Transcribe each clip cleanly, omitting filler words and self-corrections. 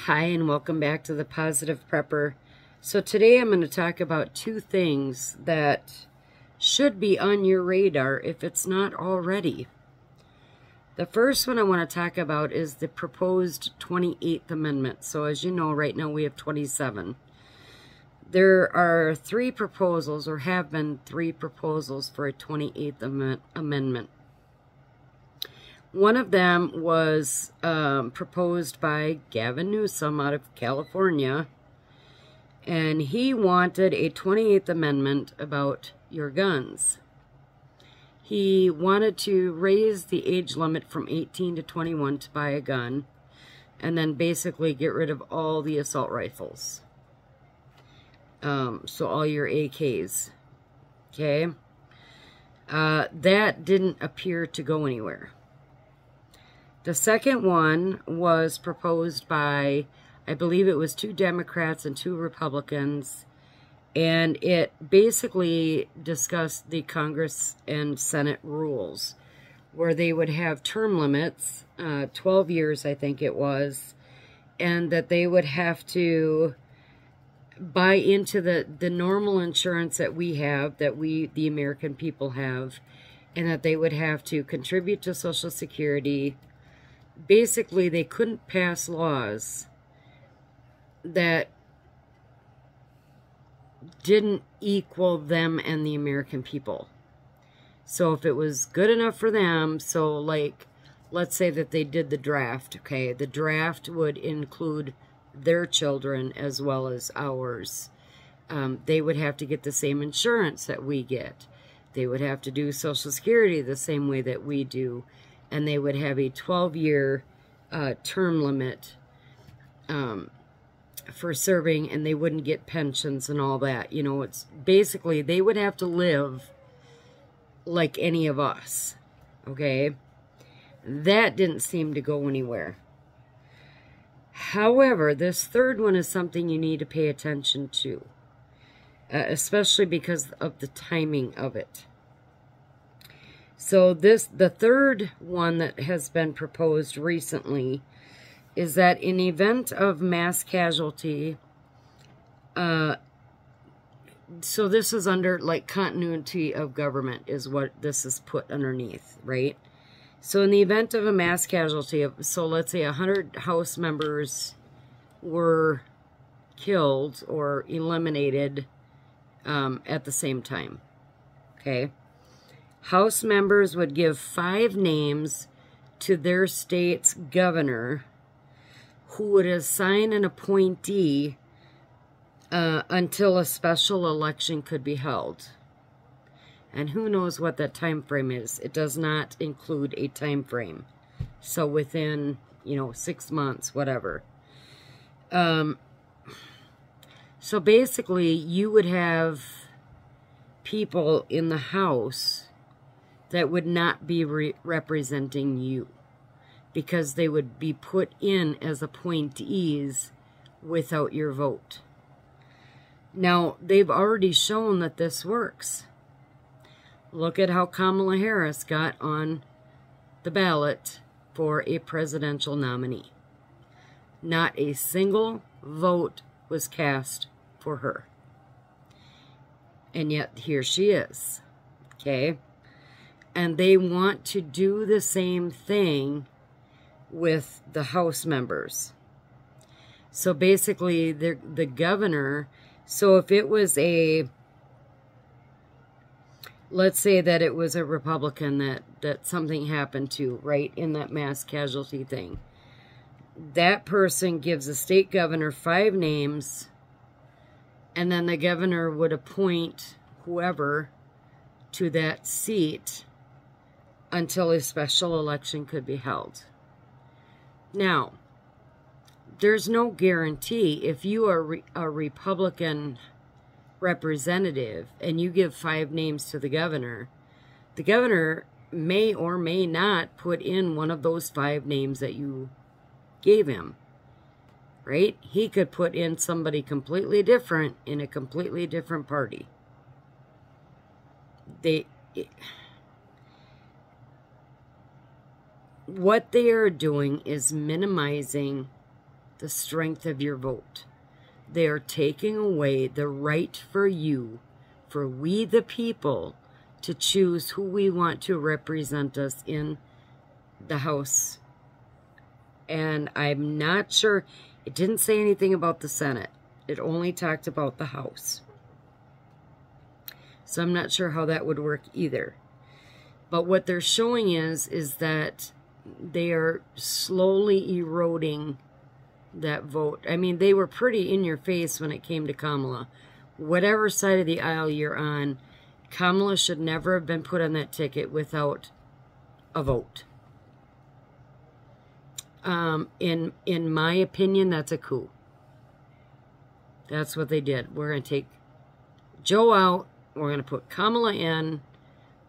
Hi, and welcome back to the Positive Prepper. So today I'm going to talk about two things that should be on your radar if it's not already. The first one I want to talk about is the proposed 28th Amendment. So as you know, right now we have 27. There are three proposals, or have been three proposals, for a 28th Amendment. One of them was proposed by Gavin Newsom out of California, and he wanted a 28th Amendment about your guns. He wanted to raise the age limit from 18 to 21 to buy a gun, and then basically get rid of all the assault rifles. So all your AKs, okay? That didn't appear to go anywhere. The second one was proposed by, I believe it was 2 Democrats and 2 Republicans, and it basically discussed the Congress and Senate rules, where they would have term limits, 12 years I think it was, and that they would have to buy into the normal insurance that we have, that we, the American people, have, and that they would have to contribute to Social Security. Basically, they couldn't pass laws that didn't equal them and the American people. So if it was good enough for them, so like, let's say that they did the draft, okay? The draft would include their children as well as ours. They would have to get the same insurance that we get. They would have to do Social Security the same way that we do. And they would have a 12-year term limit for serving, and they wouldn't get pensions and all that. You know, it's basically, they would have to live like any of us, okay? That didn't seem to go anywhere. However, this third one is something you need to pay attention to, especially because of the timing of it. So the third one that has been proposed recently is that in event of mass casualty, so this is under like continuity of government is what this is put underneath, right? So in the event of a mass casualty, so let's say 100 House members were killed or eliminated at the same time, okay? House members would give 5 names to their state's governor, who would assign an appointee until a special election could be held. And who knows what that time frame is. It does not include a time frame. So within, 6 months, whatever. So basically, you would have people in the House that would not be representing you, because they would be put in as appointees without your vote. Now, they've already shown that this works. Look at how Kamala Harris got on the ballot for a presidential nominee. Not a single vote was cast for her. And yet, here she is, okay? And they want to do the same thing with the House members. So basically, the governor, so if it was let's say that it was a Republican that something happened to, right, in that mass casualty thing. That person gives the state governor 5 names, and then the governor would appoint whoever to that seat until a special election could be held. Now, there's no guarantee if you are a Republican representative and you give 5 names to the governor may or may not put in one of those 5 names that you gave him, right? He could put in somebody completely different in a completely different party. What they are doing is minimizing the strength of your vote. They are taking away the right for you, for we the people, to choose who we want to represent us in the House. And I'm not sure, it didn't say anything about the Senate. It only talked about the House. So I'm not sure how that would work either. But what they're showing is that they are slowly eroding that vote. I mean, they were pretty in your face when it came to Kamala. Whatever side of the aisle you're on, Kamala should never have been put on that ticket without a vote. In my opinion, that's a coup. That's what they did. We're going to take Joe out. We're going to put Kamala in.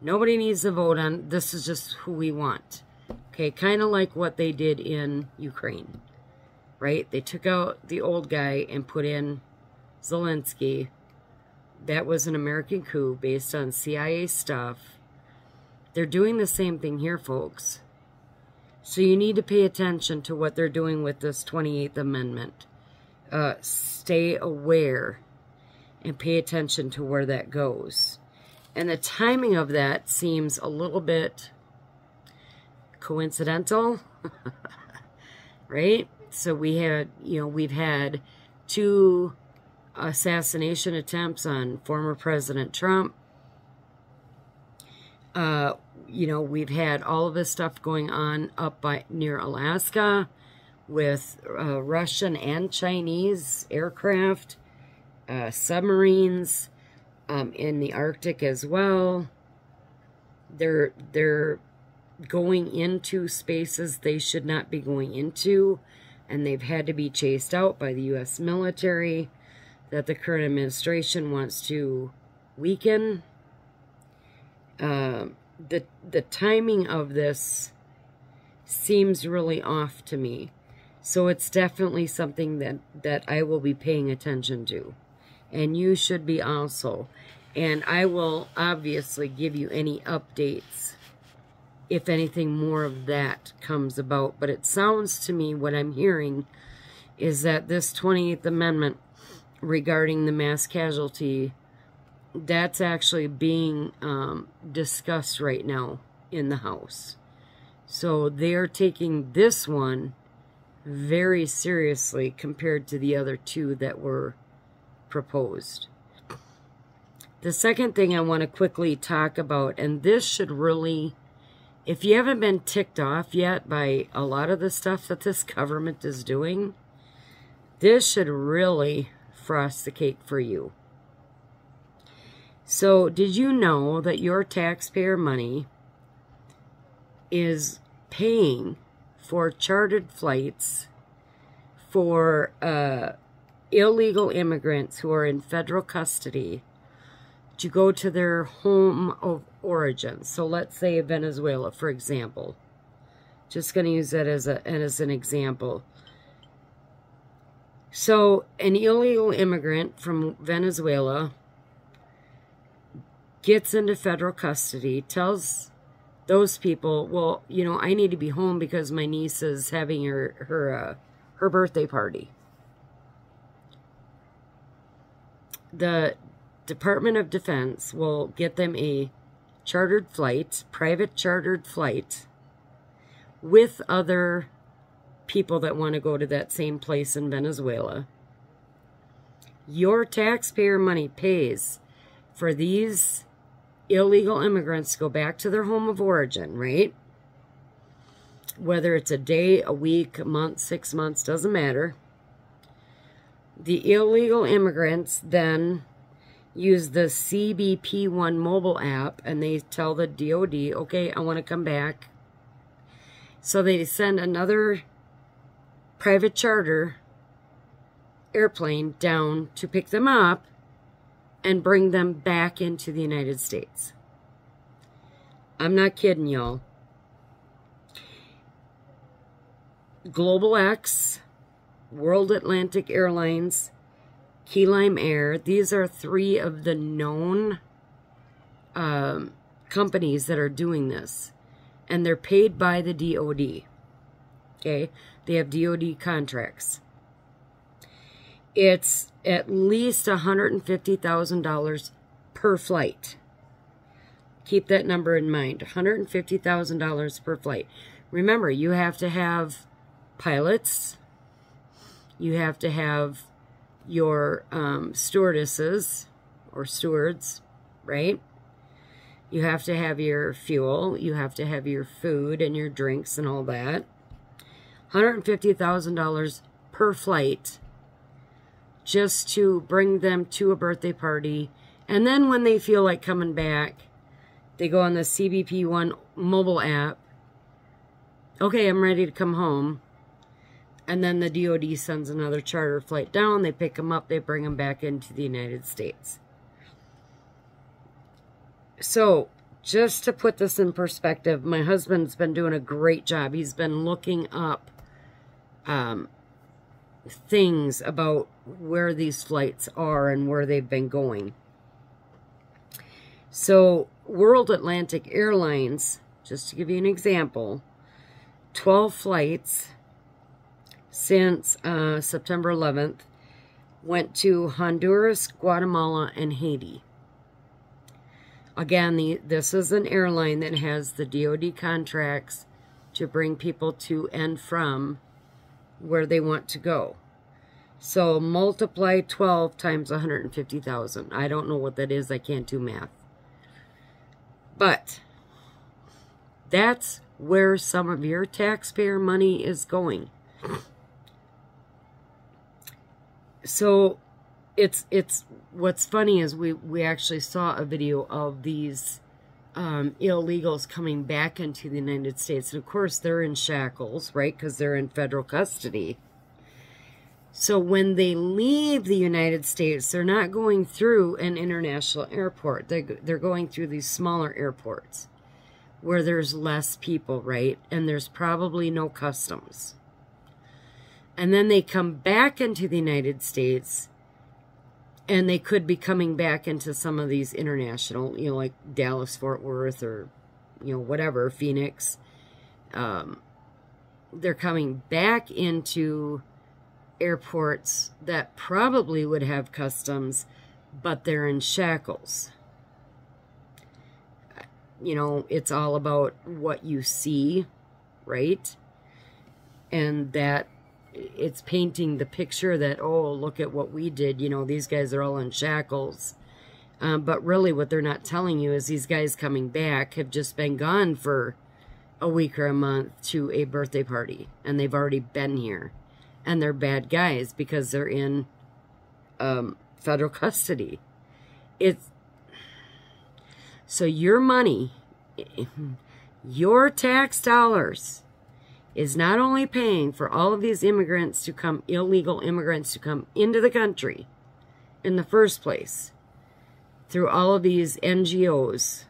Nobody needs to vote on. This is just who we want. Okay, kind of like what they did in Ukraine. Right? They took out the old guy and put in Zelensky. That was an American coup based on CIA stuff. They're doing the same thing here, folks. So you need to pay attention to what they're doing with this 28th Amendment. Stay aware and pay attention to where that goes. And the timing of that seems a little bit coincidental, right? So we had, we've had 2 assassination attempts on former President Trump. We've had all of this stuff going on up near Alaska with Russian and Chinese aircraft, submarines, in the Arctic as well. They're going into spaces they should not be going into, and they've had to be chased out by the U.S. military that the current administration wants to weaken. The timing of this seems really off to me. So it's definitely something that I will be paying attention to. And you should be also. And I will obviously give you any updates if anything more of that comes about. But it sounds to me, what I'm hearing, is that this 28th Amendment regarding the mass casualty, that's actually being discussed right now in the House. So they're taking this one very seriously compared to the other 2 that were proposed. The second thing I want to quickly talk about, and this should really, if you haven't been ticked off yet by a lot of the stuff that this government is doing, this should really frost the cake for you. So, did you know that your taxpayer money is paying for chartered flights for illegal immigrants who are in federal custody to go to their home of origin? So let's say Venezuela, for example. Just going to use that as an example. So an illegal immigrant from Venezuela gets into federal custody, tells those people, well, I need to be home because my niece is having her birthday party. The Department of Defense will get them a chartered flight, private chartered flight, with other people that want to go to that same place in Venezuela. Your taxpayer money pays for these illegal immigrants to go back to their home of origin, right? Whether it's a day, a week, a month, 6 months, doesn't matter. The illegal immigrants then use the CBP1 mobile app, and they tell the DOD, okay, I want to come back. So they send another private charter airplane down to pick them up and bring them back into the United States. I'm not kidding, y'all. Global X, World Atlantic Airlines, Key Lime Air, these are 3 of the known companies that are doing this. And they're paid by the DOD. Okay? They have DOD contracts. it's at least $150,000 per flight. Keep that number in mind, $150,000 per flight. Remember, you have to have pilots, you have to have your stewardesses or stewards, right? You have to have your fuel, you have to have your food and your drinks and all that. $150,000 per flight just to bring them to a birthday party. And then when they feel like coming back, they go on the CBP One mobile app. Okay, I'm ready to come home. And then the DOD sends another charter flight down. They pick them up. They bring them back into the United States. So, just to put this in perspective, my husband's been doing a great job. He's been looking up things about where these flights are and where they've been going. So, World Atlantic Airlines, just to give you an example, 12 flights since September 11th went to Honduras, Guatemala, and Haiti. Again, this is an airline that has the DOD contracts to bring people to and from where they want to go. So multiply 12 times 150,000. I don't know what that is. I can't do math. But that's where some of your taxpayer money is going. So it's what's funny is we actually saw a video of these illegals coming back into the United States. And of course they're in shackles, right? Because they're in federal custody. So when they leave the United States, they're not going through an international airport. They're going through these smaller airports where there's less people, right? And there's probably no customs. And then they come back into the United States, and they could be coming back into some of these international, you know, like Dallas, Fort Worth, or, you know, whatever, Phoenix. They're coming back into airports that probably would have customs, but they're in shackles. You know, it's all about what you see, right? And that it's painting the picture that, oh, look at what we did. You know, these guys are all in shackles. But really what they're not telling you is these guys coming back have just been gone for a week or a month to a birthday party. And they've already been here. And they're bad guys because they're in federal custody. So your money, your tax dollars, is not only paying for all of these immigrants to come, illegal immigrants to come into the country in the first place, through all of these NGOs,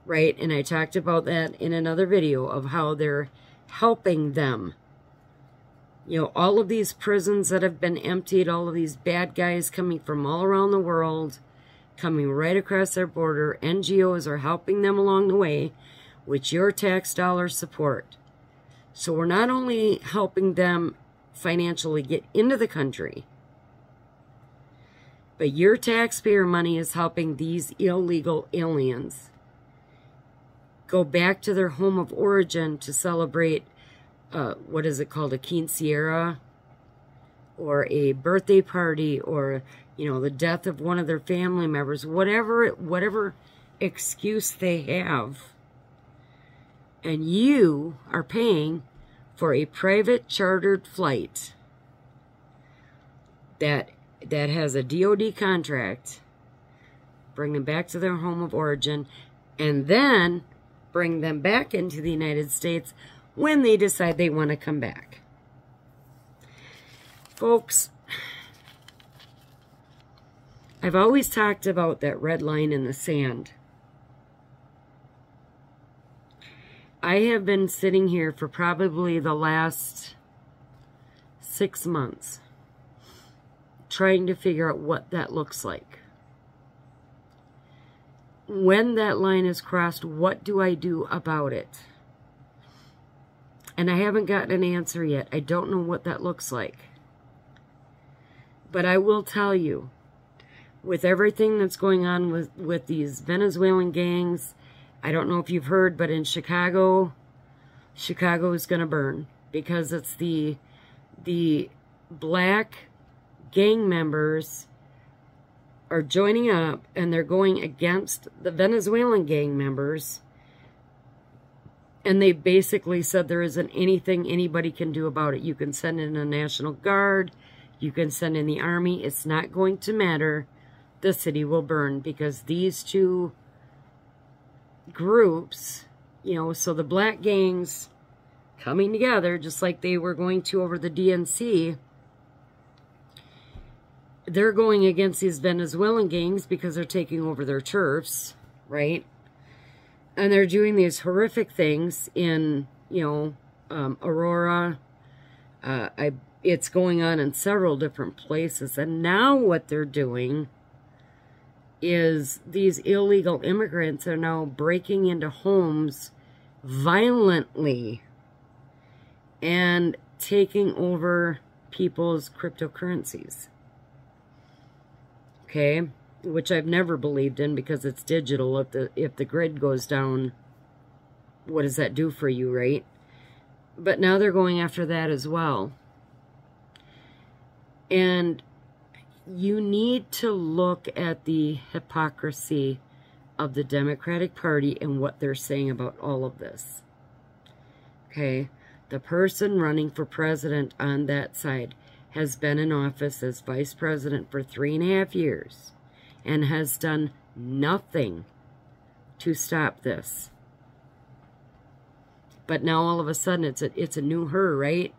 right? And I talked about that in another video of how they're helping them. You know, all of these prisons that have been emptied, all of these bad guys coming from all around the world, coming right across their border, NGOs are helping them along the way, which your tax dollars support. So we're not only helping them financially get into the country, but your taxpayer money is helping these illegal aliens go back to their home of origin to celebrate, what is it called, a quinceañera, or a birthday party, or, you know, the death of one of their family members, whatever excuse they have. And you are paying for a private chartered flight that has a DOD contract, bring them back to their home of origin, and then bring them back into the United States when they decide they want to come back. Folks, I've always talked about that red line in the sand. I have been sitting here for probably the last 6 months trying to figure out what that looks like. When that line is crossed, what do I do about it? And I haven't gotten an answer yet. I don't know what that looks like. But I will tell you, with everything that's going on with these Venezuelan gangs, I don't know if you've heard, but in Chicago is going to burn, because it's the black gang members are joining up, and they're going against the Venezuelan gang members, and they basically said there isn't anything anybody can do about it. You can send in a National Guard, you can send in the army, it's not going to matter. The city will burn, because these two groups, you know, so the black gangs coming together, just like they were going to over the DNC, they're going against these Venezuelan gangs because they're taking over their turfs, right? And they're doing these horrific things in, you know, Aurora. It's going on in several different places. And now what they're doing is these illegal immigrants are now breaking into homes violently and taking over people's cryptocurrencies. Okay, which I've never believed in, because it's digital. If the grid goes down, what does that do for you, right? But now they're going after that as well. And you need to look at the hypocrisy of the Democratic Party and what they're saying about all of this. Okay, the person running for president on that side has been in office as vice president for 3.5 years and has done nothing to stop this. But now all of a sudden it's a new her, right?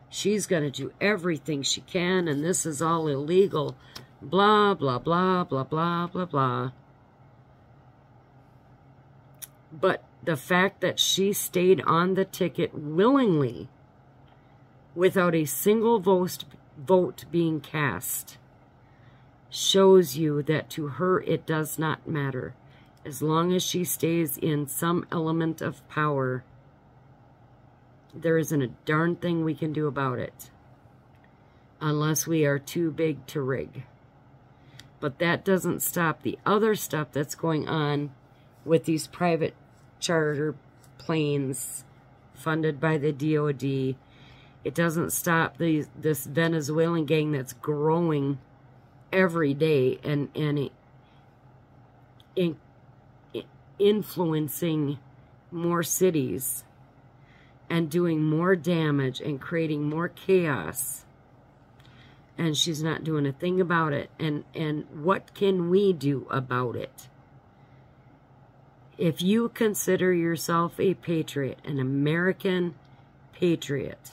She's going to do everything she can, and this is all illegal. Blah, blah, blah, blah, blah, blah, blah. But the fact that she stayed on the ticket willingly, without a single vote being cast, shows you that to her it does not matter. As long as she stays in some element of power, there isn't a darn thing we can do about it. Unless we are too big to rig. But that doesn't stop the other stuff that's going on with these private charter planes funded by the DOD. It doesn't stop this Venezuelan gang that's growing every day and influencing more cities and doing more damage and creating more chaos. And she's not doing a thing about it. And what can we do about it? If you consider yourself a patriot, an American patriot,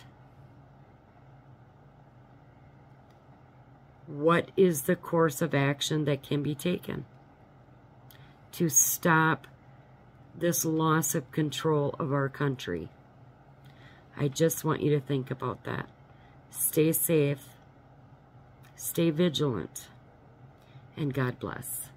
what is the course of action that can be taken to stop this loss of control of our country? I just want you to think about that. Stay safe, stay vigilant, and God bless.